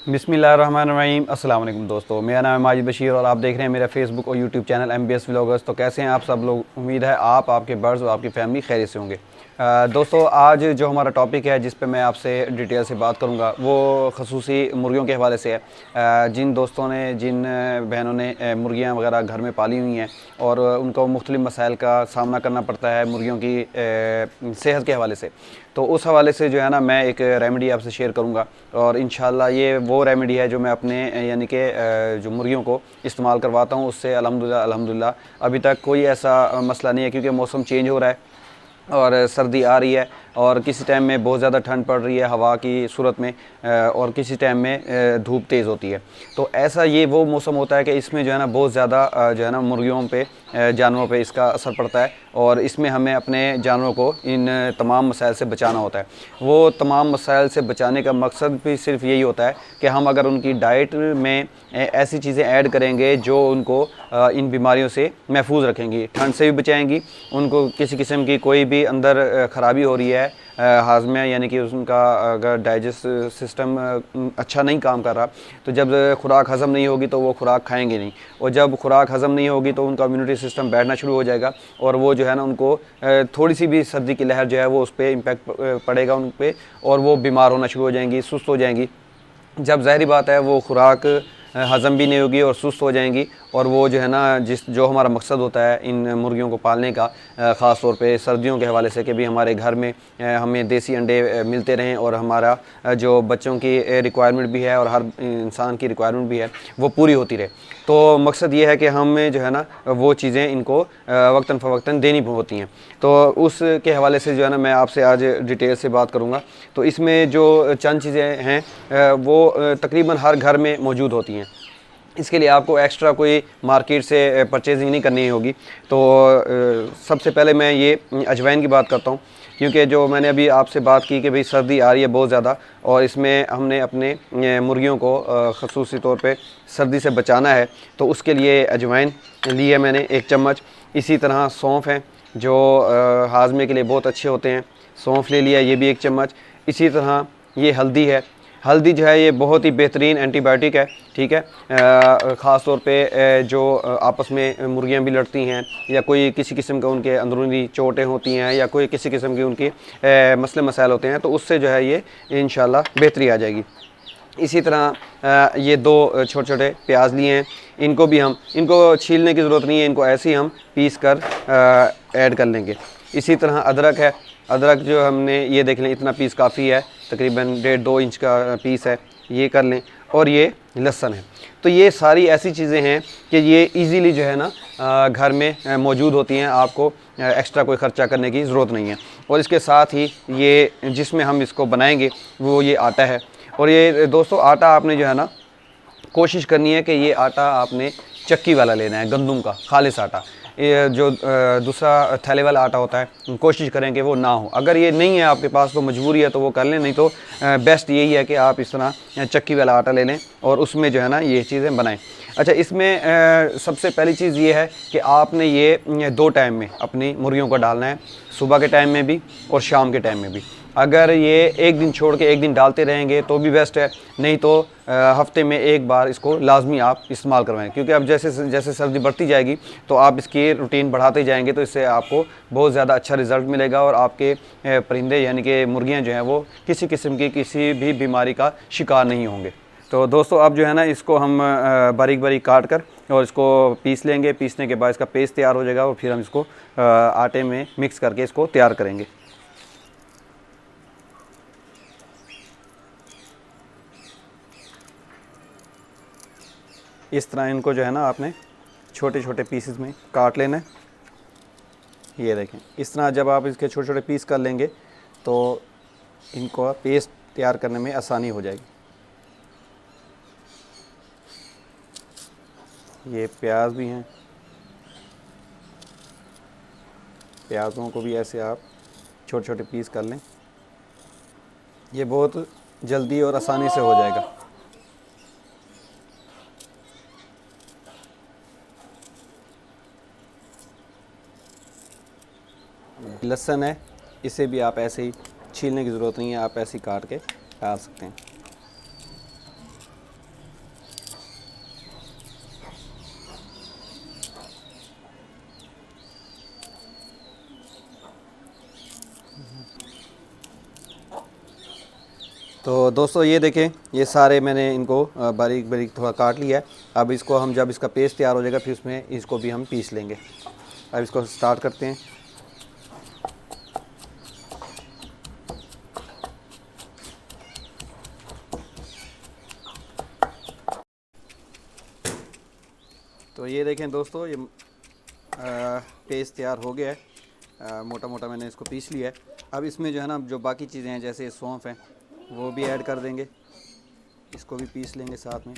बिस्मिल्लाहिर्रहमानिर्रहीम। अस्सलाम वालेकुम दोस्तों, मेरा नाम है माजिद बशीर और आप देख रहे हैं मेरा फेसबुक और यूट्यूब चैनल MBS व्लॉगर्स। तो कैसे हैं आप सब लोग? उम्मीद है आप, आपके बर्ड्स और आपकी फैमिली खैरियत से होंगे। दोस्तों, आज जो हमारा टॉपिक है जिस पे मैं आपसे डिटेल से बात करूंगा वो खसूसी मुर्गियों के हवाले से है। जिन दोस्तों ने, जिन बहनों ने मुर्गियां वगैरह घर में पाली हुई हैं और उनको मुख्तलिफ़ मसाइल का सामना करना पड़ता है मुर्गियों की सेहत के हवाले से, तो उस हवाले से जो है ना मैं एक रेमेडी आपसे शेयर करूंगा। और इंशाल्लाह ये वो रेमेडी है जो मैं अपने यानी कि जो मुर्गियों को इस्तेमाल करवाता हूँ, उससे अल्हम्दुलिल्लाह अभी तक कोई ऐसा मसला नहीं है। क्योंकि मौसम चेंज हो रहा है और सर्दी आ रही है और किसी टाइम में बहुत ज़्यादा ठंड पड़ रही है हवा की सूरत में, और किसी टाइम में धूप तेज़ होती है। तो ऐसा ये वो मौसम होता है कि इसमें जो है ना बहुत ज़्यादा जो है ना मुर्गियों पे, जानवरों पे इसका असर पड़ता है और इसमें हमें अपने जानवरों को इन तमाम मसाइल से बचाना होता है। वो तमाम मसाइल से बचाने का मकसद भी सिर्फ यही होता है कि हम अगर उनकी डाइट में ऐसी चीज़ें ऐड करेंगे जो उनको इन बीमारियों से महफूज रखेंगी, ठंड से भी बचाएंगी, उनको किसी किस्म की कोई भी अंदर ख़राबी हो रही है हाजमे, यानी कि उनका अगर डाइजेस्ट सिस्टम अच्छा नहीं काम कर रहा, तो जब खुराक हज़म नहीं होगी तो वो खुराक खाएंगे नहीं, और जब खुराक हज़म नहीं होगी तो उनका इम्यूनिटी सिस्टम बैठना शुरू हो जाएगा और वो जो है ना उनको थोड़ी सी भी सर्दी की लहर जो है वो उस पर इम्पैक्ट पड़ेगा उन पर और वो बीमार होना शुरू हो जाएंगी, सुस्त हो जाएंगी। जब ज़ाहिरी बात है वो खुराक हज़म भी नहीं होगी और सुस्त हो जाएंगी, और वो जो है ना जो हमारा मकसद होता है इन मुर्गियों को पालने का, ख़ास तौर पे सर्दियों के हवाले से कि भी हमारे घर में हमें देसी अंडे मिलते रहें और हमारा जो बच्चों की रिक्वायरमेंट भी है और हर इंसान की रिक्वायरमेंट भी है वो पूरी होती रहे। तो मकसद ये है कि हमें जो है ना वो चीज़ें इनको वक्तन फ़वक्तन देनी होती हैं। तो उसके हवाले से जो है ना मैं आपसे आज डिटेल से बात करूँगा। तो इसमें जो चंद चीज़ें हैं वो तकरीबन हर घर में मौजूद होती हैं। इसके लिए आपको एक्स्ट्रा कोई मार्केट से परचेजिंग नहीं करनी होगी। तो सबसे पहले मैं ये अजवाइन की बात करता हूँ, क्योंकि जो मैंने अभी आपसे बात की कि भाई सर्दी आ रही है बहुत ज़्यादा और इसमें हमने अपने मुर्गियों को ख़ुसूसी तौर पे सर्दी से बचाना है, तो उसके लिए अजवाइन ली है मैंने 1 चम्मच। इसी तरह सौंफ हैं जो हाजमे के लिए बहुत अच्छे होते हैं, सौंफ ले लिया, ये भी 1 चम्मच। इसी तरह ये हल्दी है, हल्दी जो है ये बहुत ही बेहतरीन एंटीबायोटिक है, ठीक है। ख़ास तौर पे जो आपस में मुर्गियां भी लड़ती हैं या कोई किसी किस्म का उनके अंदरूनी चोटें होती हैं या कोई किसी किस्म की उनकी मसले मसाइल होते हैं, तो उससे जो है ये इंशाल्लाह बेहतरी आ जाएगी। इसी तरह ये 2 छोटे छोटे प्याज लिए हैं, इनको भी इनको छीलने की ज़रूरत नहीं है, इनको ऐसे ही हम पीस कर ऐड कर लेंगे। इसी तरह अदरक है, अदरक जो हमने ये देख लें इतना पीस काफ़ी है, तकरीबन 1.5-2 इंच का पीस है, ये कर लें। और ये लहसुन है। तो ये सारी ऐसी चीज़ें हैं कि ये इजीली जो है ना घर में मौजूद होती हैं, आपको एक्स्ट्रा कोई ख़र्चा करने की ज़रूरत नहीं है। और इसके साथ ही ये जिसमें हम इसको बनाएंगे वो ये आटा है। और ये दोस्तों आटा आपने जो है ना कोशिश करनी है कि ये आटा आपने चक्की वाला लेना है, गंदम का खालिस आटा। ये जो दूसरा थैले वाला आटा होता है कोशिश करें कि वो ना हो। अगर ये नहीं है आपके पास तो मजबूरी है तो वो कर लें, नहीं तो बेस्ट यही है कि आप इस तरह चक्की वाला आटा ले लें और उसमें जो है ना ये चीज़ें बनाएं। अच्छा, इसमें सबसे पहली चीज़ ये है कि आपने ये 2 टाइम में अपनी मुर्गियों को डालना है, सुबह के टाइम में भी और शाम के टाइम में भी। अगर ये एक दिन छोड़ के एक दिन डालते रहेंगे तो भी बेस्ट है, नहीं तो हफ्ते में 1 बार इसको लाजमी आप इस्तेमाल करवाएं। क्योंकि अब जैसे जैसे सर्दी बढ़ती जाएगी तो आप इसकी रूटीन बढ़ाते जाएंगे, तो इससे आपको बहुत ज़्यादा अच्छा रिज़ल्ट मिलेगा और आपके परिंदे यानी कि मुर्गियाँ जो हैं वो किसी किस्म की किसी भी बीमारी का शिकार नहीं होंगे। तो दोस्तों अब जो है ना इसको हम बारीक बारीक काट कर और इसको पीस लेंगे। पीसने के बाद इसका पेस्ट तैयार हो जाएगा और फिर हम इसको आटे में मिक्स करके इसको तैयार करेंगे। इस तरह इनको जो है ना आपने छोटे छोटे पीसेस में काट लेना है। ये देखें, इस तरह जब आप इसके छोटे छोटे पीस कर लेंगे तो इनको पेस्ट तैयार करने में आसानी हो जाएगी। ये प्याज भी हैं, प्याज़ों को भी ऐसे आप छोटे छोटे पीस कर लें, ये बहुत जल्दी और आसानी से हो जाएगा। लहसुन है, इसे भी आप ऐसे ही छीलने की ज़रूरत नहीं है, आप ऐसे ही काट के डाल सकते हैं। तो दोस्तों ये देखें, ये सारे मैंने इनको बारीक बारीक थोड़ा काट लिया है। अब इसको हम जब इसका पेस्ट तैयार हो जाएगा फिर उसमें इसको भी हम पीस लेंगे। अब इसको स्टार्ट करते हैं। तो ये देखें दोस्तों, ये पेस्ट तैयार हो गया है। मोटा मोटा मैंने इसको पीस लिया है। अब इसमें जो है ना, जो बाकी चीज़ें हैं जैसे सौंफ हैं वो भी ऐड कर देंगे, इसको भी पीस लेंगे साथ में।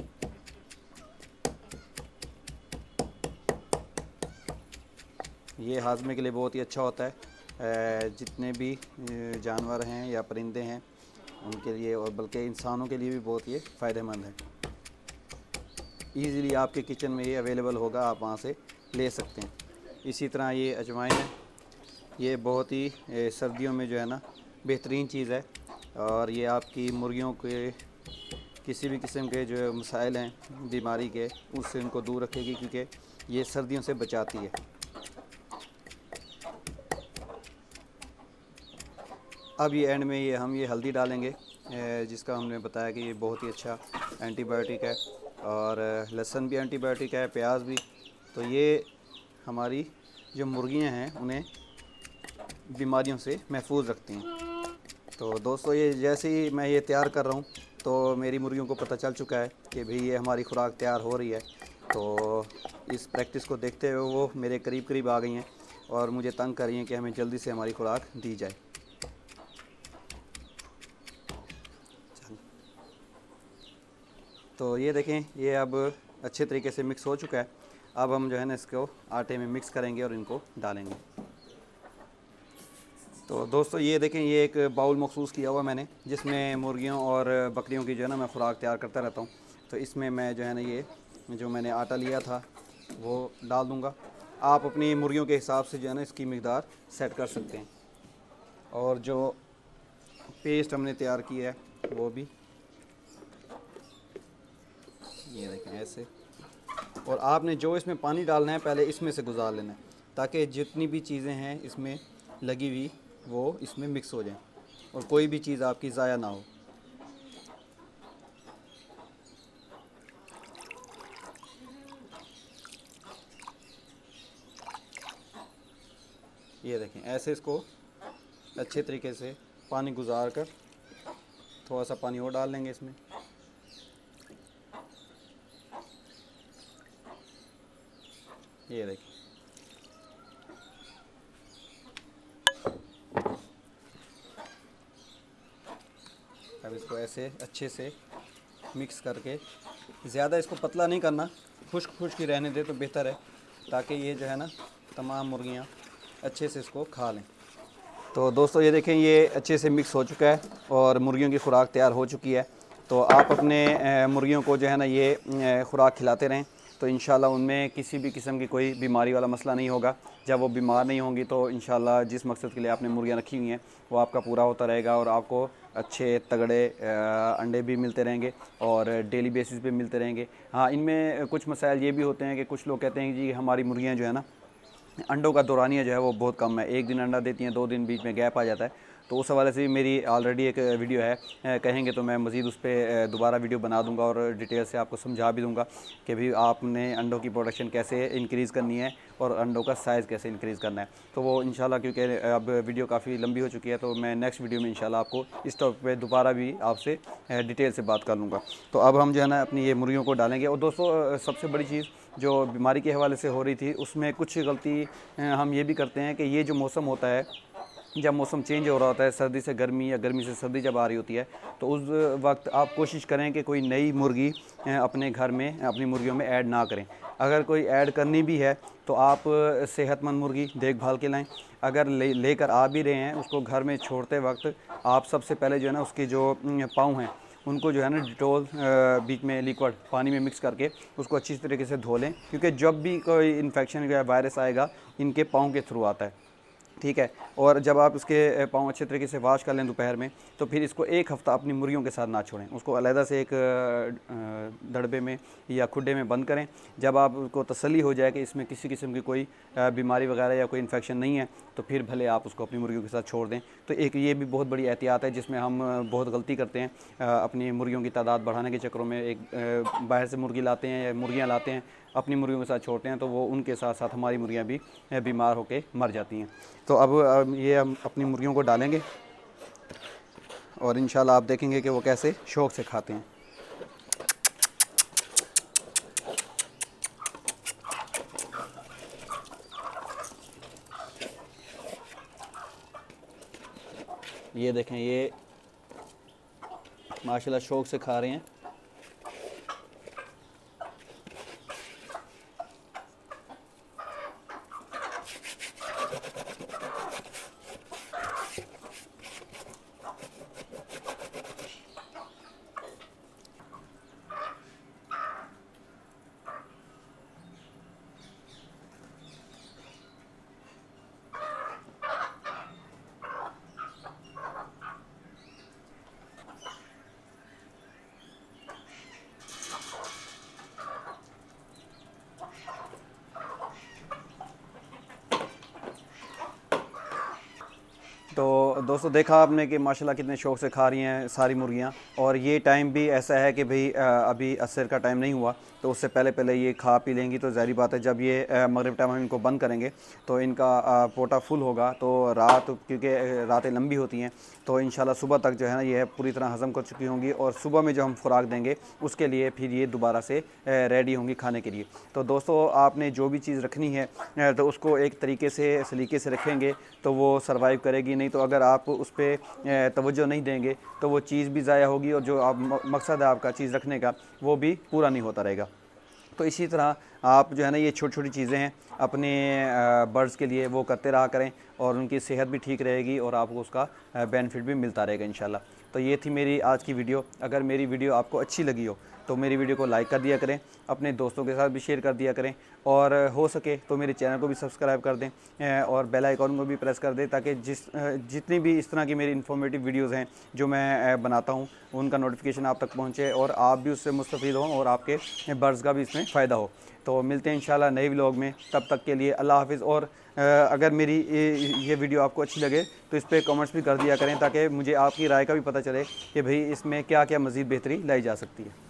ये हाजमे के लिए बहुत ही अच्छा होता है। जितने भी जानवर हैं या परिंदे हैं उनके लिए, और बल्कि इंसानों के लिए भी बहुत ये फ़ायदेमंद है। ईज़िली आपके किचन में ये अवेलेबल होगा, आप वहाँ से ले सकते हैं। इसी तरह ये अजवाइन है, ये बहुत ही सर्दियों में जो है ना बेहतरीन चीज़ है। और ये आपकी मुर्गियों के किसी भी किस्म के जो मसाइल हैं बीमारी के, उससे उनको दूर रखेगी, क्योंकि ये सर्दियों से बचाती है। अब ये एंड में ये हल्दी डालेंगे, जिसका हमने बताया कि ये बहुत ही अच्छा एंटीबायोटिक है, और लहसुन भी एंटीबायोटिक है, प्याज भी। तो ये हमारी जो मुर्गियां हैं उन्हें बीमारियों से महफूज रखती हैं। तो दोस्तों ये जैसे ही मैं ये तैयार कर रहा हूँ तो मेरी मुर्गियों को पता चल चुका है कि भाई ये हमारी खुराक तैयार हो रही है। तो इस प्रैक्टिस को देखते हुए वो मेरे करीब करीब आ गई हैं और मुझे तंग कर रही हैं कि हमें जल्दी से हमारी खुराक दी जाए। तो ये देखें, ये अब अच्छे तरीके से मिक्स हो चुका है। अब हम जो है ना इसको आटे में मिक्स करेंगे और इनको डालेंगे। तो दोस्तों ये देखें, ये एक बाउल मखसूस किया हुआ मैंने, जिसमें मुर्गियों और बकरियों की जो है ना मैं खुराक तैयार करता रहता हूँ। तो इसमें मैं जो है ना ये जो मैंने आटा लिया था वो डाल दूँगा। आप अपनी मुर्गियों के हिसाब से जो है ना इसकी मिक़दार सेट कर सकते हैं। और जो पेस्ट हमने तैयार किया है वो भी ये देखें ऐसे। और आपने जो इसमें पानी डालना है पहले इसमें से गुजार लेना है, ताकि जितनी भी चीज़ें हैं इसमें लगी हुई वो इसमें मिक्स हो जाएं और कोई भी चीज़ आपकी ज़ाया ना हो। ये देखें ऐसे इसको अच्छे तरीके से पानी गुजार कर, थोड़ा सा पानी और डाल लेंगे इसमें। ये देखिए, अब इसको ऐसे अच्छे से मिक्स करके, ज़्यादा इसको पतला नहीं करना, खुश्क खुश्क ही रहने दे तो बेहतर है, ताकि ये जो है ना तमाम मुर्गियाँ अच्छे से इसको खा लें। तो दोस्तों ये देखें, ये अच्छे से मिक्स हो चुका है और मुर्गियों की खुराक तैयार हो चुकी है। तो आप अपने मुर्गियों को जो है ना ये खुराक खिलाते रहें, तो इंशाल्लाह उनमें किसी भी किस्म की कोई बीमारी वाला मसला नहीं होगा। जब वो बीमार नहीं होंगी तो इंशाल्लाह जिस मकसद के लिए आपने मुर्गियाँ रखी हुई हैं वो आपका पूरा होता रहेगा, और आपको अच्छे तगड़े अंडे भी मिलते रहेंगे और डेली बेसिस पे मिलते रहेंगे। हाँ, इनमें कुछ मसाइल ये भी होते हैं कि कुछ लोग कहते हैं कि जी हमारी मुर्गियाँ जो है ना अंडों का दौरानिया जो है वो बहुत कम है, एक दिन अंडा देती हैं, 2 दिन बीच में गैप आ जाता है। तो उस हवाले से भी मेरी ऑलरेडी एक वीडियो है, कहेंगे तो मैं मज़ीद उस पर दोबारा वीडियो बना दूंगा और डिटेल से आपको समझा भी दूंगा कि भी आपने अंडों की प्रोडक्शन कैसे इंक्रीज़ करनी है और अंडों का साइज़ कैसे इंक्रीज़ करना है। तो वो इंशाल्लाह, क्योंकि अब वीडियो काफ़ी लंबी हो चुकी है, तो मैं नेक्स्ट वीडियो में इंशाल्लाह आपको इस टॉपिक पे दोबारा भी आपसे डिटेल से बात कर लूँगा। तो अब हम जो है ना अपनी ये मुर्गियों को डालेंगे। और दोस्तों सबसे बड़ी चीज़ जो बीमारी के हवाले से हो रही थी, उसमें कुछ गलती हम ये भी करते हैं कि ये जो मौसम होता है, जब मौसम चेंज हो रहा होता है, सर्दी से गर्मी या गर्मी से सर्दी जब आ रही होती है, तो उस वक्त आप कोशिश करें कि कोई नई मुर्गी अपने घर में अपनी मुर्गियों में ऐड ना करें। अगर कोई ऐड करनी भी है तो आप सेहतमंद मुर्गी देखभाल के लाएं। अगर लेकर आ भी रहे हैं, उसको घर में छोड़ते वक्त आप सबसे पहले जो है ना उसके जो पाँव हैं उनको जो है ना डिटॉल बीच में लिक्विड पानी में मिक्स करके उसको अच्छी तरीके से धो लें, क्योंकि जब भी कोई इन्फेक्शन या वायरस आएगा इनके पाँव के थ्रू आता है। ठीक है। और जब आप इसके पाँव अच्छे तरीके से वाश कर लें दोपहर में, तो फिर इसको एक हफ़्ता अपनी मुर्गियों के साथ ना छोड़ें, उसको अलहदा से एक दड़बे में या खुड्डे में बंद करें। जब आपको तसल्ली हो जाए कि इसमें किसी किस्म की कोई बीमारी वगैरह या कोई इन्फेक्शन नहीं है, तो फिर भले आप उसको अपनी मुर्गियों के साथ छोड़ दें। तो एक ये भी बहुत बड़ी एहतियात है जिसमें हम बहुत गलती करते हैं, अपनी मुर्गियों की तादाद बढ़ाने के चक्करों में एक बाहर से मुर्गी लाते हैं या मुर्गियाँ लाते हैं, अपनी मुर्गियों के साथ छोड़ते हैं, तो वो उनके साथ साथ हमारी मुर्गियाँ भी बीमार होकर मर जाती हैं। तो अब ये हम अपनी मुर्गियों को डालेंगे और इंशाल्लाह आप देखेंगे कि वो कैसे शौक़ से खाते हैं। ये देखें, ये माशाल्लाह शौक़ से खा रहे हैं। तो दोस्तों देखा आपने कि माशाल्लाह कितने शौक़ से खा रही हैं सारी मुर्गियां। और ये टाइम भी ऐसा है कि भाई अभी असर का टाइम नहीं हुआ, तो उससे पहले पहले ये खा पी लेंगी। तो ज़ाहिर बात है जब ये मगरिब टाइम हम इनको बंद करेंगे तो इनका पोटा फुल होगा। तो रात, क्योंकि रातें लंबी होती हैं, तो इंशाल्लाह सुबह तक जो है ना ये पूरी तरह हज़म कर चुकी होंगी। और सुबह में जो हम खुराक देंगे उसके लिए फिर ये दोबारा से रेडी होंगी खाने के लिए। तो दोस्तों आपने जो भी चीज़ रखनी है तो उसको एक तरीके से सलीके से रखेंगे तो वो सर्वाइव करेगी। नहीं तो अगर आप उस पर तवज्जो नहीं देंगे तो वो चीज़ भी ज़ाया होगी और जो आप मकसद है आपका चीज़ रखने का वो भी पूरा नहीं होता रहेगा। तो इसी तरह आप जो है ना ये छोटी छोटी चीज़ें हैं अपने बर्ड्स के लिए वो करते रहा करें और उनकी सेहत भी ठीक रहेगी और आपको उसका बेनिफिट भी मिलता रहेगा इंशाल्लाह। तो ये थी मेरी आज की वीडियो। अगर मेरी वीडियो आपको अच्छी लगी हो तो मेरी वीडियो को लाइक कर दिया करें, अपने दोस्तों के साथ भी शेयर कर दिया करें, और हो सके तो मेरे चैनल को भी सब्सक्राइब कर दें और बेल आइकॉन को भी प्रेस कर दें, ताकि जितनी भी इस तरह की मेरी इन्फॉर्मेटिव वीडियोज़ हैं जो मैं बनाता हूँ उनका नोटिफिकेशन आप तक पहुँचे और आप भी उससे मुस्तफ़ीद हों और आपके बर्ड्स का भी इसमें फ़ायदा हो। तो मिलते हैं इंशाल्लाह नए व्लॉग में, तब तक के लिए अल्लाह हाफ़िज़। और अगर मेरी ये वीडियो आपको अच्छी लगे तो इस पर कमेंट्स भी कर दिया करें, ताकि मुझे आपकी राय का भी पता चले कि भाई इसमें क्या क्या मज़ीद बेहतरी लाई जा सकती है।